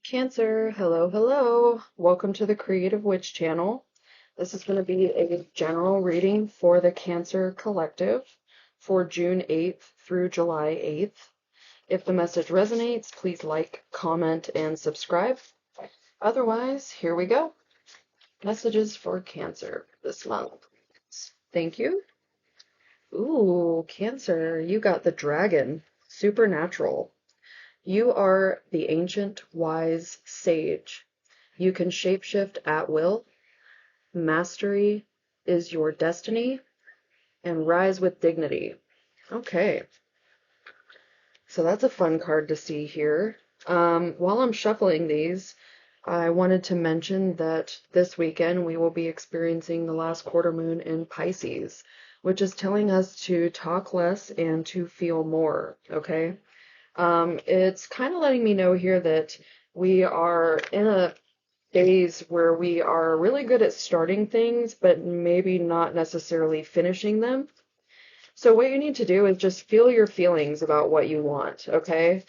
Cancer, hello, hello. Welcome to the Creative Witch channel. This is going to be a general reading for the Cancer Collective for June 8th through July 8th. If the message resonates, please like, comment, and subscribe. Otherwise, here we go. Messages for Cancer this month. Thank you. Ooh, Cancer, you got the dragon. Supernatural. You are the ancient, wise sage. You can shapeshift at will. Mastery is your destiny. And rise with dignity. Okay. So that's a fun card to see here. While I'm shuffling these, I wanted to mention that this weekend we will be experiencing the last quarter moon in Pisces, which is telling us to talk less and to feel more, okay? It's kind of letting me know here that we are in a phase where we are really good at starting things, but maybe not necessarily finishing them. So what you need to do is just feel your feelings about what you want, okay?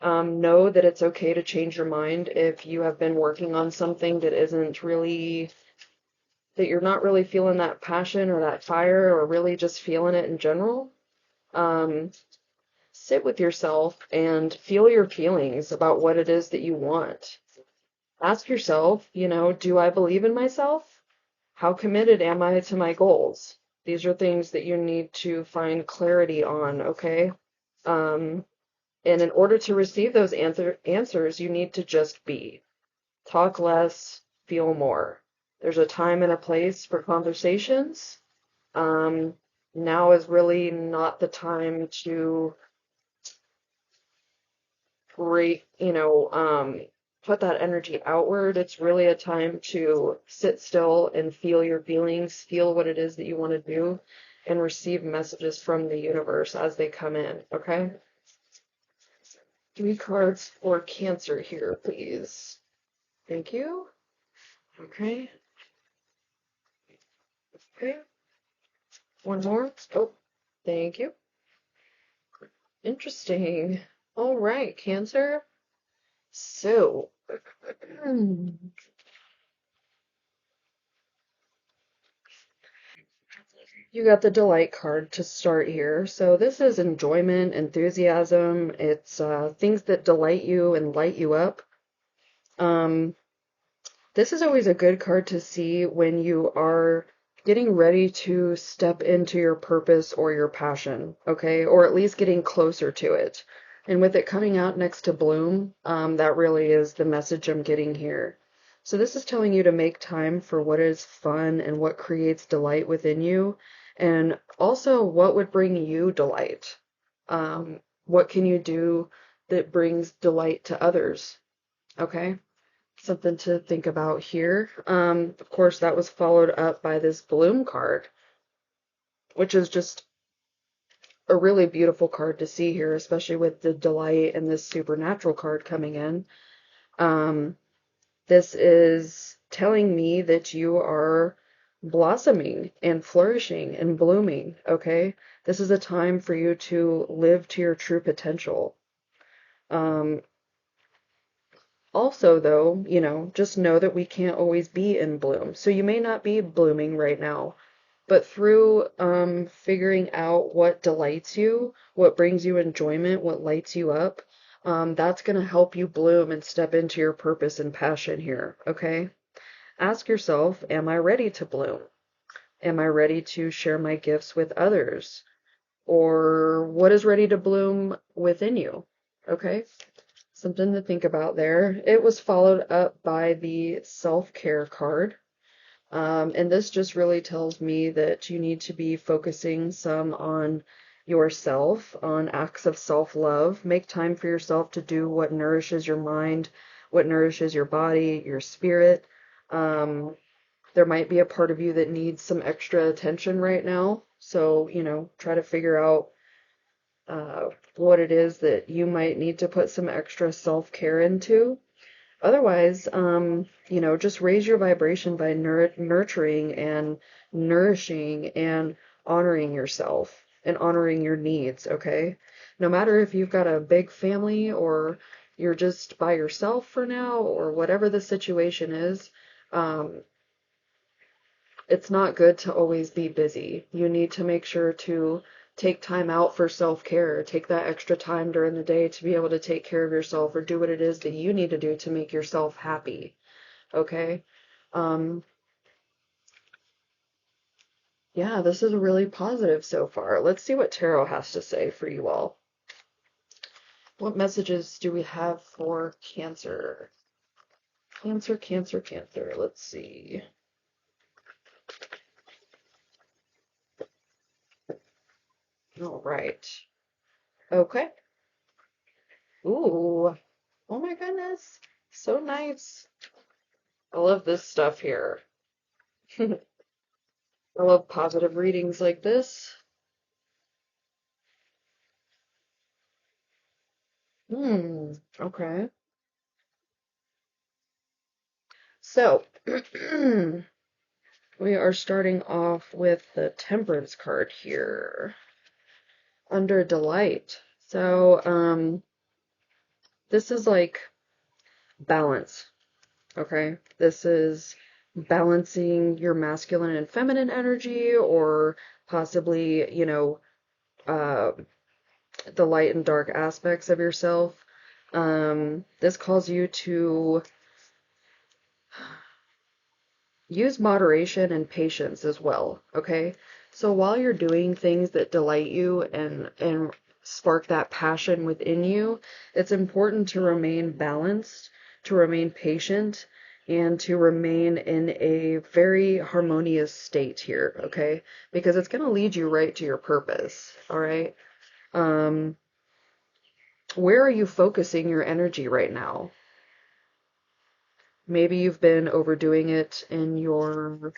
Know that it's okay to change your mind if you have been working on something that isn't really, that you're not really feeling that passion or that fire or really just feeling it in general. Sit with yourself and feel your feelings about what it is that you want. Ask yourself, do I believe in myself? How committed am I to my goals? These are things that you need to find clarity on, okay? And in order to receive those answers, you need to just be. Talk less, feel more. There's a time and a place for conversations. Now is really not the time to put that energy outward. It's really a time to sit still and feel your feelings, feel what it is that you want to do, and receive messages from the universe as they come in, okay? 3 cards for Cancer here, please. Thank you. Okay. Okay. One more. Oh, thank you. Interesting. All right, Cancer. So, you got the delight card to start here. So this is enjoyment, enthusiasm. It's things that delight you and light you up. This is always a good card to see when you are getting ready to step into your purpose or your passion, okay? Or at least getting closer to it. And with it coming out next to bloom, that really is the message I'm getting here. So this is telling you to make time for what is fun and what creates delight within you, and also what would bring you delight. What can you do that brings delight to others? Okay? Something to think about here. Of course, that was followed up by this bloom card, which is just a really beautiful card to see here, especially with the delight and this supernatural card coming in. This is telling me that you are blossoming and flourishing and blooming, okay? This is a time for you to live to your true potential. Also, though, just know that we can't always be in bloom. So you may not be blooming right now, but through figuring out what delights you, what brings you enjoyment, what lights you up, that's going to help you bloom and step into your purpose and passion here, okay? Ask yourself, am I ready to bloom? Am I ready to share my gifts with others? Or what is ready to bloom within you? Okay? Something to think about there. It was followed up by the self-care card. And this just really tells me that you need to be focusing some on yourself, on acts of self-love. Make time for yourself to do what nourishes your mind, what nourishes your body, your spirit. There might be a part of you that needs some extra attention right now. So, try to figure out what it is that you might need to put some extra self-care into. Otherwise, just raise your vibration by nurturing and nourishing and honoring yourself and honoring your needs, okay? No matter if you've got a big family or you're just by yourself for now, or whatever the situation is, um, it's not good to always be busy. You need to make sure to take time out for self-care. Take that extra time during the day to be able to take care of yourself or do what it is that you need to do to make yourself happy. Okay? Um, yeah, this is really positive so far. Let's see what Tarot has to say for you all. What messages do we have for Cancer? Cancer, Cancer, Cancer. Let's see. All right. Okay. Ooh. Oh my goodness. So nice. I love this stuff here. I love positive readings like this. Okay. So, we are starting off with the Temperance card here under Delight. So, this is like balance, okay? This is balancing your masculine and feminine energy, or possibly, uh, the light and dark aspects of yourself. This calls you to use moderation and patience as well, okay? So while you're doing things that delight you and spark that passion within you, it's important to remain balanced, to remain patient, and to remain in a very harmonious state here, okay? Because it's going to lead you right to your purpose, all right? Um, where are you focusing your energy right now? Maybe you've been overdoing it in your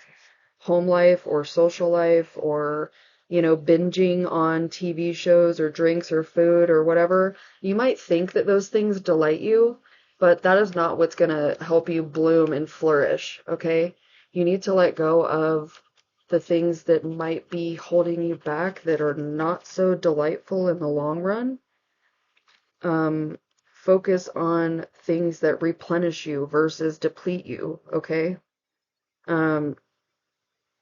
home life or social life, or, binging on TV shows or drinks or food or whatever. You might think that those things delight you, but that is not what's going to help you bloom and flourish, okay? You need to let go of the things that might be holding you back that are not so delightful in the long run. Um, Focus on things that replenish you versus deplete you, okay? Um,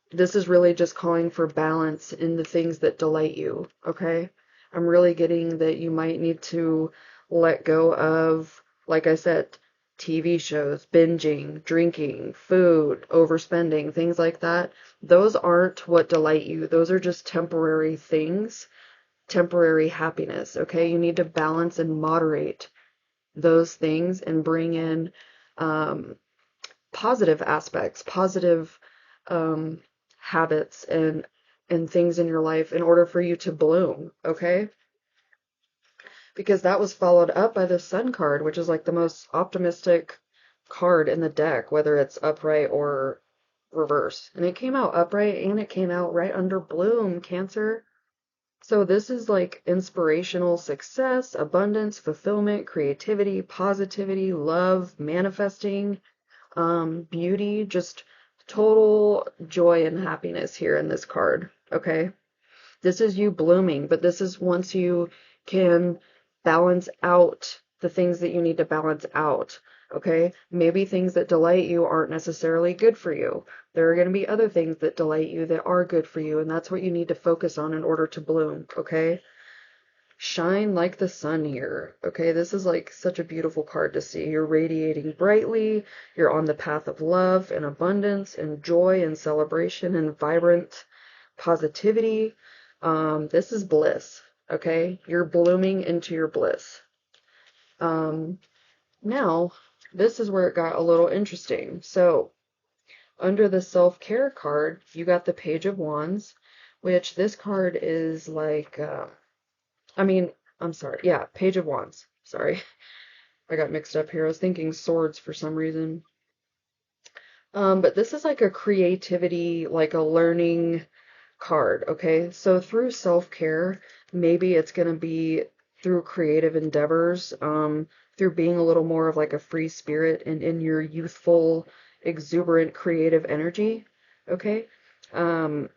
this is really just calling for balance in the things that delight you, okay? I'm really getting that you might need to let go of, like I said, TV shows, binging, drinking, food, overspending, things like that. Those aren't what delight you. Those are just temporary things, temporary happiness, okay? You need to balance and moderate those things and bring in um, positive aspects, positive um, habits and things in your life in order for you to bloom, okay? Because that was followed up by the Sun card, which is like the most optimistic card in the deck, whether it's upright or reverse. And it came out upright and it came out right under bloom, Cancer. So this is like inspirational success, abundance, fulfillment, creativity, positivity, love, manifesting, beauty, just total joy and happiness here in this card, okay? This is you blooming, but this is once you can balance out the things that you need to balance out, okay? Maybe things that delight you aren't necessarily good for you. There are going to be other things that delight you that are good for you, and that's what you need to focus on in order to bloom, okay? Shine like the sun here. Okay, this is like such a beautiful card to see. You're radiating brightly. You're on the path of love and abundance and joy and celebration and vibrant positivity. This is bliss. Okay, you're blooming into your bliss. Now, this is where it got a little interesting. So, under the self-care card, you got the Page of Wands, which this card is like, I mean, I'm sorry. Yeah, Page of Wands. Sorry. I got mixed up here. I was thinking swords for some reason. But this is like a creativity, like a learning card, okay? So through self-care, maybe it's going to be through creative endeavors, through being a little more of like a free spirit and in your youthful, exuberant, creative energy, okay? Um,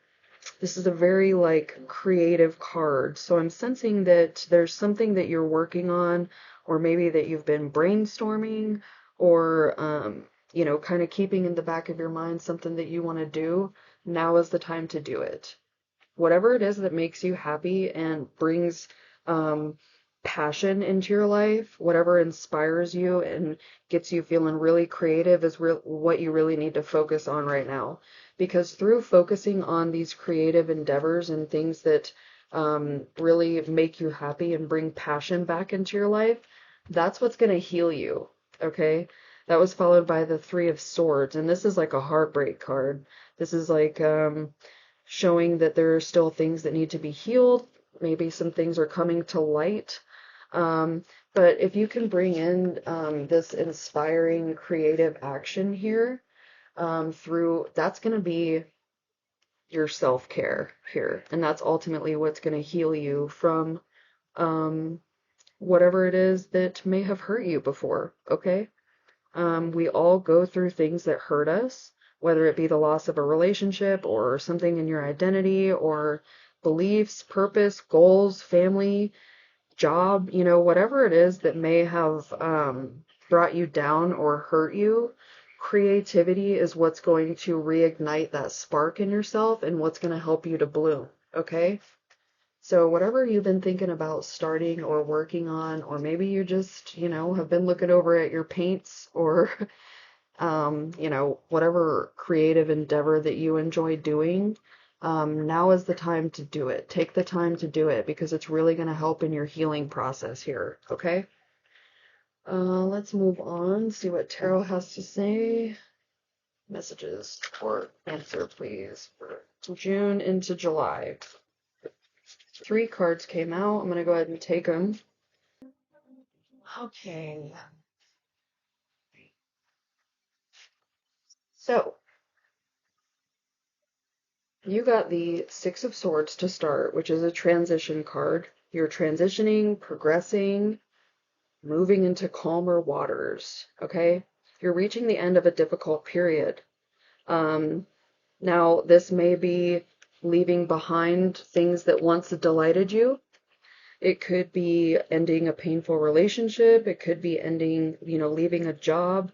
This is a very like creative card. So I'm sensing that there's something that you're working on or maybe that you've been brainstorming, or you know, kind of keeping in the back of your mind something that you want to do. Now is the time to do it. Whatever it is that makes you happy and brings um, passion into your life, whatever inspires you and gets you feeling really creative is what you really need to focus on right now. Because through focusing on these creative endeavors and things that really make you happy and bring passion back into your life, that's what's going to heal you. Okay? That was followed by the Three of Swords, and this is like a heartbreak card. This is like showing that there are still things that need to be healed. Maybe some things are coming to light. Um, but if you can bring in this inspiring creative action here through, that's going to be your self-care here. And that's ultimately what's going to heal you from um, whatever it is that may have hurt you before, okay? We all go through things that hurt us, whether it be the loss of a relationship or something in your identity or beliefs, purpose, goals, family, job, you know, whatever it is that may have brought you down or hurt you. Creativity is what's going to reignite that spark in yourself and what's going to help you to bloom, okay? So whatever you've been thinking about starting or working on, or maybe you just, you know, have been looking over at your paints or, you know, whatever creative endeavor that you enjoy doing, now is the time to do it. Take the time to do it because it's really going to help in your healing process here, okay? Let's move on, see what Tarot has to say. Messages or answer, please, for June into July. 3 cards came out. I'm going to go ahead and take them. Okay. So, you got the Six of Swords to start, which is a transition card. You're transitioning, progressing, moving into calmer waters, okay? You're reaching the end of a difficult period. Now, this may be leaving behind things that once delighted you. It could be ending a painful relationship. It could be ending, you know, leaving a job,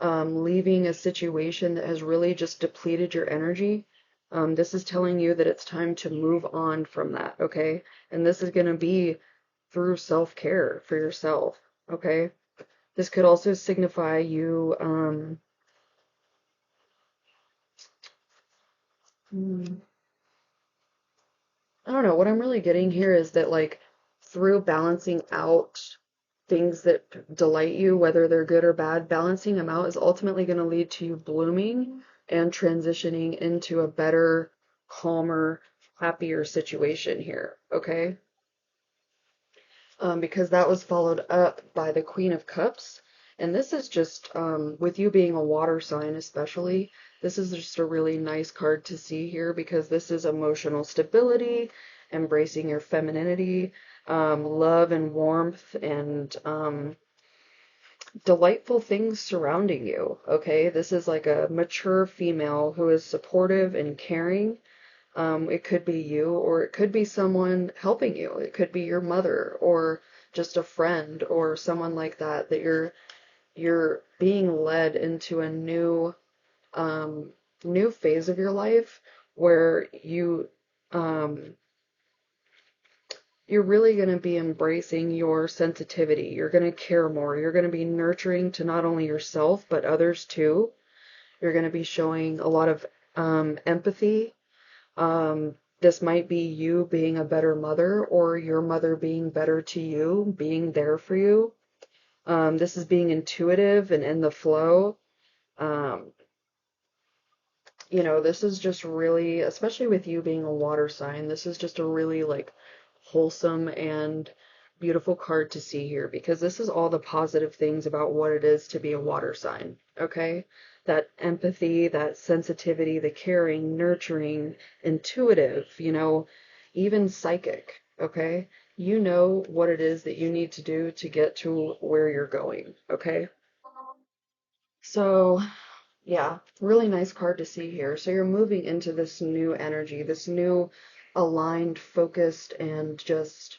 leaving a situation that has really just depleted your energy. This is telling you that it's time to move on from that, okay? And this is going to be through self-care for yourself, okay? This could also signify you, I don't know, what I'm really getting here is that, like, through balancing out things that delight you, whether they're good or bad, balancing them out is ultimately going to lead to you blooming and transitioning into a better, calmer, happier situation here, okay? Because that was followed up by the Queen of Cups. And this is just, with you being a water sign especially, this is just a really nice card to see here because this is emotional stability, embracing your femininity, love and warmth, and delightful things surrounding you, okay? This is like a mature female who is supportive and caring. It could be you, or it could be someone helping you. It could be your mother, or just a friend, or someone like that, that you're being led into a new phase of your life where you're really going to be embracing your sensitivity. You're going to care more. You're going to be nurturing to not only yourself, but others too. You're going to be showing a lot of empathy. This might be you being a better mother or your mother being better to you, being there for you. This is being intuitive and in the flow. Um, you know, this is just really, especially with you being a water sign, this is just a really like wholesome and beautiful card to see here because this is all the positive things about what it is to be a water sign, okay? That empathy, that sensitivity, the caring, nurturing, intuitive, you know, even psychic, okay? You know what it is that you need to do to get to where you're going, okay? So, yeah, really nice card to see here. So you're moving into this new energy, this new aligned, focused, and just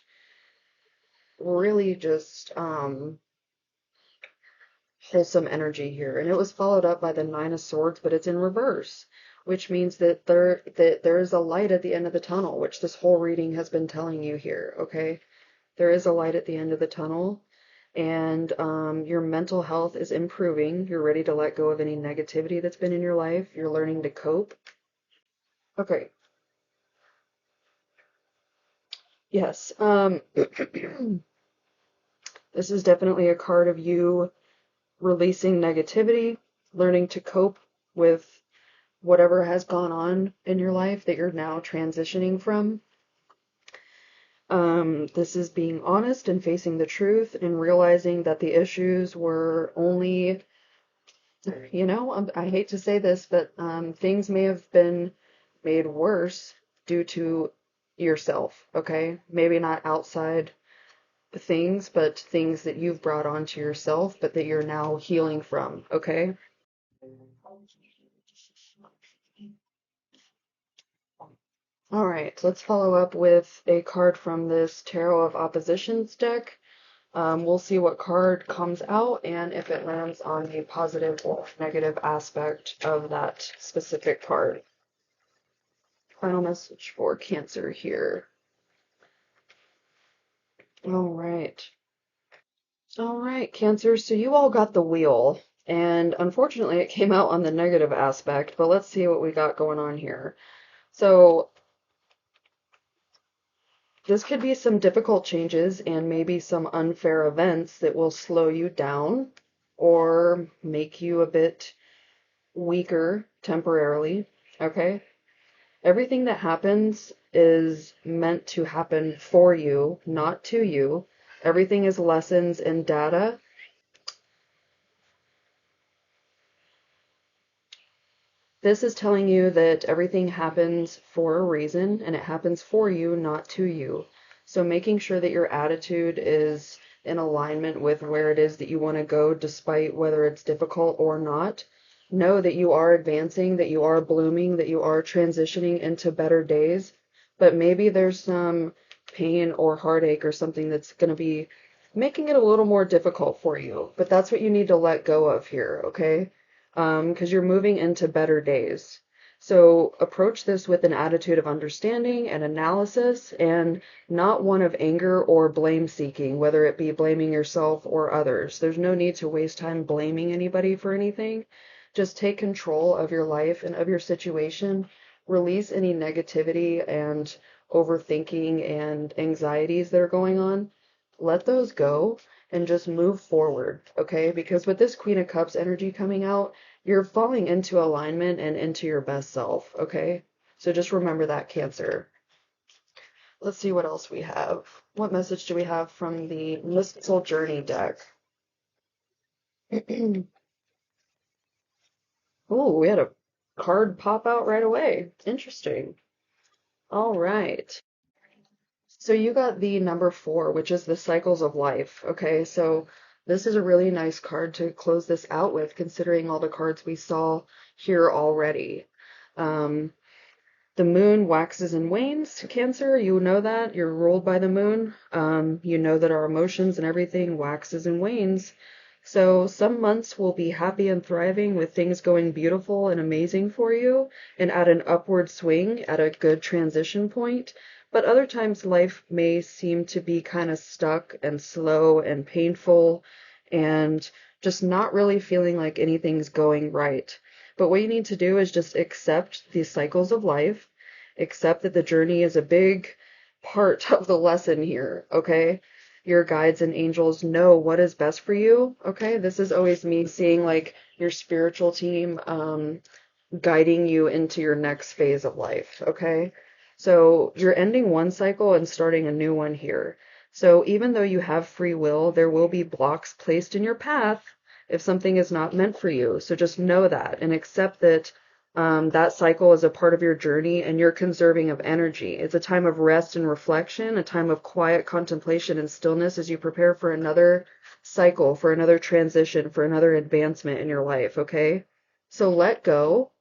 really just wholesome energy here. And it was followed up by the Nine of Swords, but it's in reverse, which means that there is a light at the end of the tunnel, which this whole reading has been telling you here, okay? There is a light at the end of the tunnel, and your mental health is improving. You're ready to let go of any negativity that's been in your life. You're learning to cope. Okay. Yes. This is definitely a card of you releasing negativity, learning to cope with whatever has gone on in your life that you're now transitioning from. This is being honest and facing the truth and realizing that the issues were only, I hate to say this, but things may have been made worse due to yourself, okay? Maybe not outside things, but things that you've brought onto yourself, but that you're now healing from, okay? All right, let's follow up with a card from this Tarot of Oppositions deck. We'll see what card comes out and if it lands on the positive or negative aspect of that specific card. Final message for Cancer here. All right. All right, Cancer, so you all got the wheel, and unfortunately it came out on the negative aspect, but let's see what we got going on here. So this could be some difficult changes and maybe some unfair events that will slow you down or make you a bit weaker temporarily, okay? Everything that happens is meant to happen for you, not to you. Everything is lessons and data. This is telling you that everything happens for a reason and it happens for you, not to you. So making sure that your attitude is in alignment with where it is that you want to go, despite whether it's difficult or not. Know that you are advancing, that you are blooming, that you are transitioning into better days. But maybe there's some pain or heartache or something that's going to be making it a little more difficult for you. But that's what you need to let go of here, okay? Because you're moving into better days. So approach this with an attitude of understanding and analysis and not one of anger or blame seeking, whether it be blaming yourself or others. There's no need to waste time blaming anybody for anything. Just take control of your life and of your situation. Release any negativity and overthinking and anxieties that are going on. Let those go and just move forward, okay? Because with this Queen of Cups energy coming out, you're falling into alignment and into your best self, okay? So just remember that, Cancer. Let's see what else we have. What message do we have from the Mystical Journey deck? Oh, we had a card pop out right away. Interesting. All right. So you got the number 4, which is the cycles of life. Okay, so this is a really nice card to close this out with, considering all the cards we saw here already. The moon waxes and wanes, Cancer. You know that. You're ruled by the moon. You know that our emotions and everything waxes and wanes. So some months will be happy and thriving with things going beautiful and amazing for you and at an upward swing at a good transition point. But other times life may seem to be kind of stuck and slow and painful and just not really feeling like anything's going right. But what you need to do is just accept the cycles of life, accept that the journey is a big part of the lesson here, okay? Your guides and angels know what is best for you, okay? This is always me seeing like your spiritual team guiding you into your next phase of life, okay? So you're ending one cycle and starting a new one here. So even though you have free will, there will be blocks placed in your path if something is not meant for you. So just know that and accept that that cycle is a part of your journey and you're conserving of energy. It's a time of rest and reflection, a time of quiet contemplation and stillness as you prepare for another cycle, for another transition, for another advancement in your life, okay? So let go.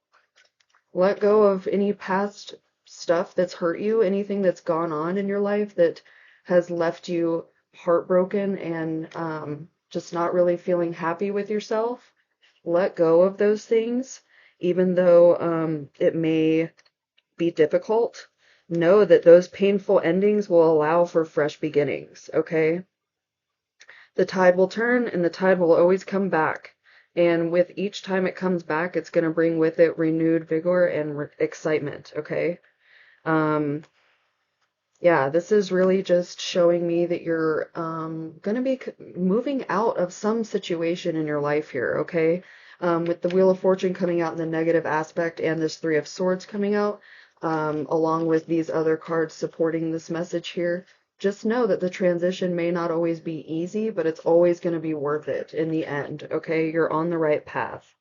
Let go of any past stuff that's hurt you, anything that's gone on in your life that has left you heartbroken and just not really feeling happy with yourself, let go of those things, even though it may be difficult. Know that those painful endings will allow for fresh beginnings, okay? The tide will turn and the tide will always come back. And with each time it comes back, it's going to bring with it renewed vigor and excitement, okay? Um, yeah, this is really just showing me that you're going to be moving out of some situation in your life here, okay? With the Wheel of Fortune coming out in the negative aspect and this Three of Swords coming out, along with these other cards supporting this message here, just know that the transition may not always be easy, but it's always going to be worth it in the end, okay? You're on the right path.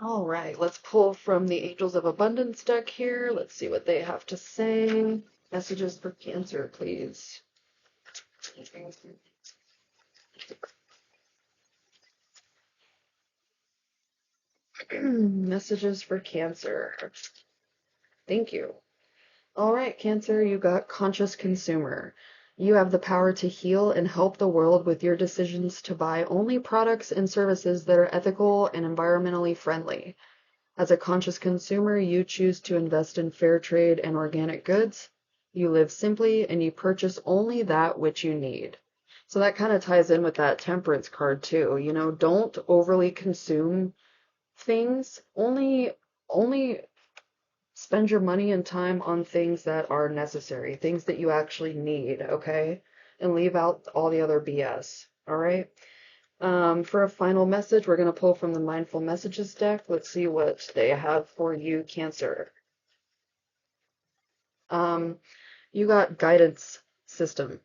All right, let's pull from the Angels of Abundance deck here. Let's see what they have to say. Messages for Cancer, please. Messages for Cancer. Thank you. All right, Cancer, you got Conscious Consumer. You have the power to heal and help the world with your decisions to buy only products and services that are ethical and environmentally friendly. As a conscious consumer, you choose to invest in fair trade and organic goods. You live simply and you purchase only that which you need. So that kind of ties in with that temperance card too. You know, don't overly consume things. Only spend your money and time on things that are necessary, things that you actually need, okay? And leave out all the other BS. All right? For a final message, we're going to pull from the Mindful Messages deck. Let's see what they have for you, Cancer. You got Guidance System.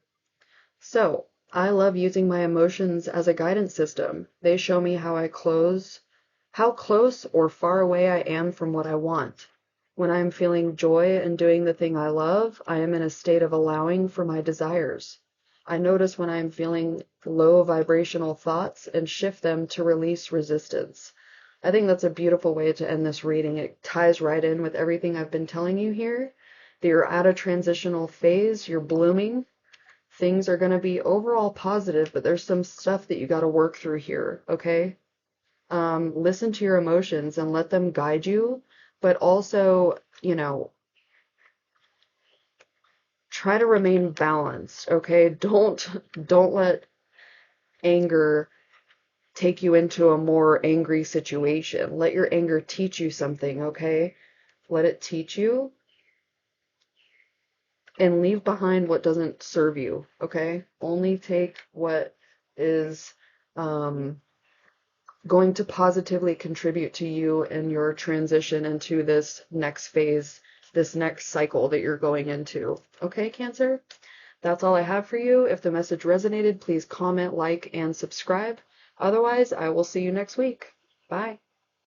So, I love using my emotions as a guidance system. They show me how close or far away I am from what I want. When I am feeling joy and doing the thing I love, I am in a state of allowing for my desires. I notice when I am feeling low vibrational thoughts and shift them to release resistance. I think that's a beautiful way to end this reading. It ties right in with everything I've been telling you here. That you're at a transitional phase, you're blooming. Things are going to be overall positive, but there's some stuff that you got to work through here, okay? Listen to your emotions and let them guide you, but also, you know, try to remain balanced, okay? Don't let anger take you into a more angry situation. Let your anger teach you something, okay? Let it teach you and leave behind what doesn't serve you, okay? Only take what is going to positively contribute to you and your transition into this next phase, this next cycle that you're going into. Okay, Cancer? That's all I have for you. If the message resonated, please comment, like, and subscribe. Otherwise, I will see you next week. Bye.